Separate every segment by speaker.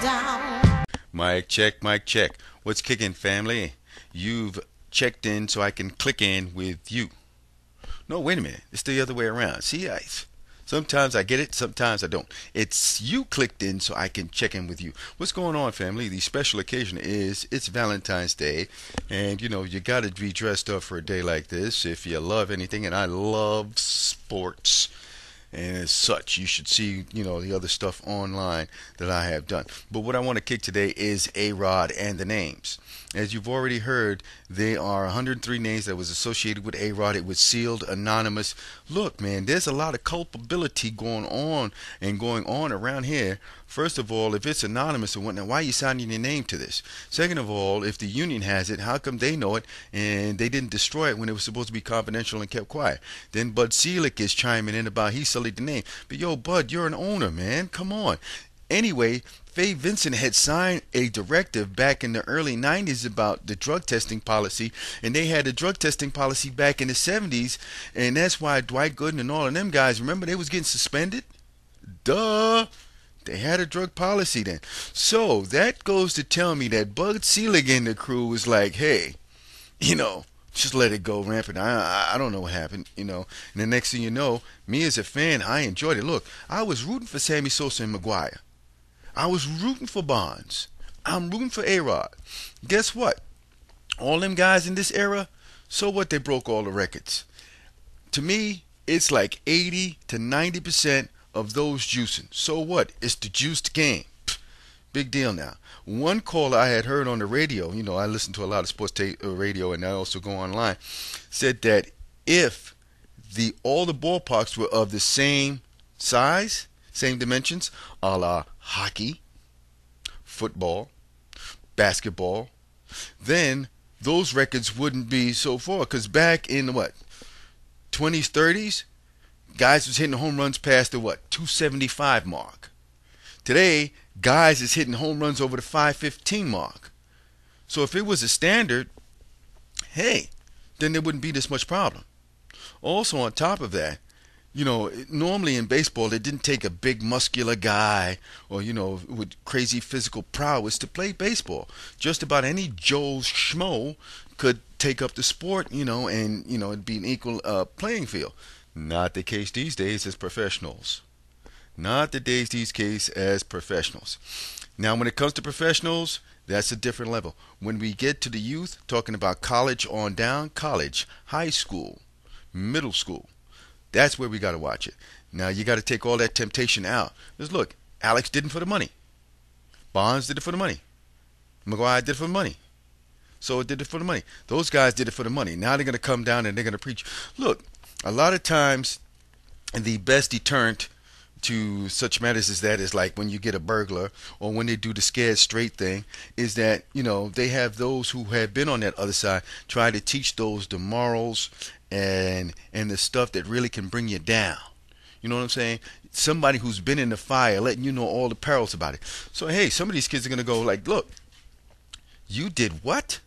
Speaker 1: down.
Speaker 2: Mic check, mic check. What's kicking, family? You've checked in so I can click in with you. No, wait a minute. It's the other way around. See, sometimes I get it, sometimes I don't. It's you clicked in so I can check in with you. What's going on, family? The special occasion is it's Valentine's Day, and you got to be dressed up for a day like this if you love anything, and I love sports. And as such, you should see, the other stuff online that I have done. But what I want to kick today is A-Rod and the names. As you've already heard, there are 103 names that was associated with A-Rod. It was sealed, anonymous. Look, man, there's a lot of culpability going on around here. First of all, if it's anonymous and whatnot, why are you signing your name to this? Second of all, if the union has it, how come they know it and they didn't destroy it when it was supposed to be confidential and kept quiet? Then Bud Selig is chiming in about he sullied the name. But yo, Bud, you're an owner, man. Come on. Anyway, Faye Vincent had signed a directive back in the early 90s about the drug testing policy, and they had a drug testing policy back in the 70s, and that's why Dwight Gooden and all of them guys, remember they was getting suspended? Duh! They had a drug policy then. So that goes to tell me that Bud Selig and the crew was like, hey, just let it go rampant. I don't know what happened, And the next thing you know, me as a fan, I enjoyed it. Look, I was rooting for Sammy Sosa and Maguire. I was rooting for Bonds. I'm rooting for A-Rod. Guess what? All them guys in this era, so what, they broke all the records. To me, it's like 80 to 90% of those juicing. So what? It's the juiced game. Big deal now. One caller I had heard on the radio, I listen to a lot of sports radio and I also go online, said that if all the ballparks were of the same size, same dimensions, a la hockey, football, basketball, then those records wouldn't be so far. Because back in the 20s, 30s, guys was hitting home runs past the 275 mark. Today, guys is hitting home runs over the 515 mark. So if it was a standard, hey, then there wouldn't be this much problem. Also on top of that, normally in baseball, it didn't take a big muscular guy or, with crazy physical prowess to play baseball. Just about any Joe Schmo could take up the sport, and, it'd be an equal playing field. Not the case these days as professionals. Not the days these days as professionals. Now, when it comes to professionals, that's a different level. When we get to the youth, talking about college on down, college, high school, middle school, that's where we got to watch it. Now, you got to take all that temptation out. Because look, Alex did it for the money. Bonds did it for the money. McGuire did it for the money. So it did it for the money. Those guys did it for the money. Now they're going to come down and they're going to preach. Look, a lot of times, the best deterrent to such matters as that is like when you get a burglar or when they do the scared straight thing, is that, they have those who have been on that other side try to teach those the morals and the stuff that really can bring you down. You know what I'm saying? Somebody who's been in the fire, letting you know all the perils about it. So, hey, some of these kids are going to go like, look, you did what?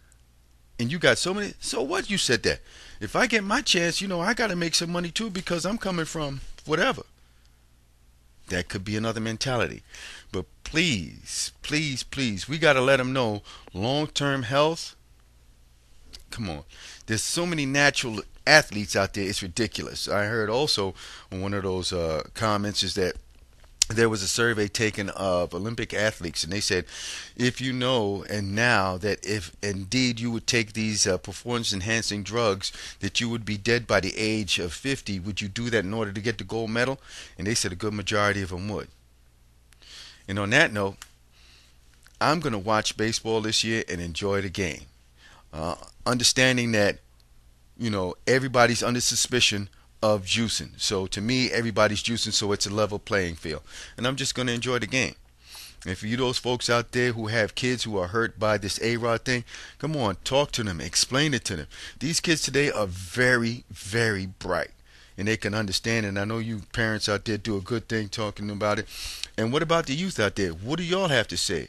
Speaker 2: And you got so many, so what, you said that. If I get my chance, I got to make some money too because I'm coming from whatever. That could be another mentality. But please, please, please, we got to let them know long-term health. Come on. There's so many natural athletes out there. It's ridiculous. I heard also on one of those comments is that there was a survey taken of Olympic athletes, and they said, if you know and now that if indeed you would take these performance-enhancing drugs, that you would be dead by the age of 50, would you do that in order to get the gold medal? And they said a good majority of them would. And on that note, I'm going to watch baseball this year and enjoy the game. Understanding that, everybody's under suspicion of juicing. So to me, everybody's juicing, so it's a level playing field. And I'm just going to enjoy the game. And for you those folks out there who have kids who are hurt by this A-Rod thing, come on, talk to them, explain it to them. These kids today are very, very bright. And they can understand, and I know you parents out there do a good thing talking about it. And what about the youth out there? What do y'all have to say?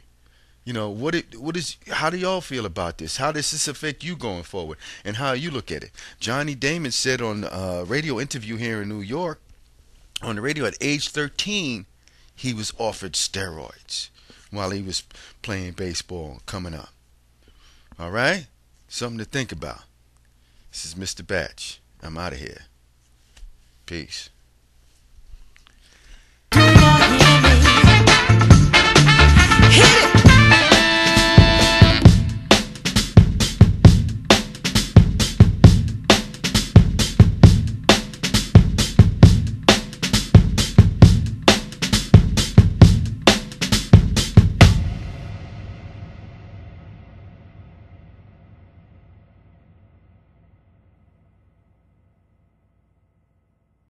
Speaker 2: How do y'all feel about this? How does this affect you going forward? And how you look at it? Johnny Damon said on a radio interview here in New York, on the radio at age 13, he was offered steroids. while he was playing baseball coming up. All right? Something to think about. This is Mr. Batch. I'm out of here. Peace.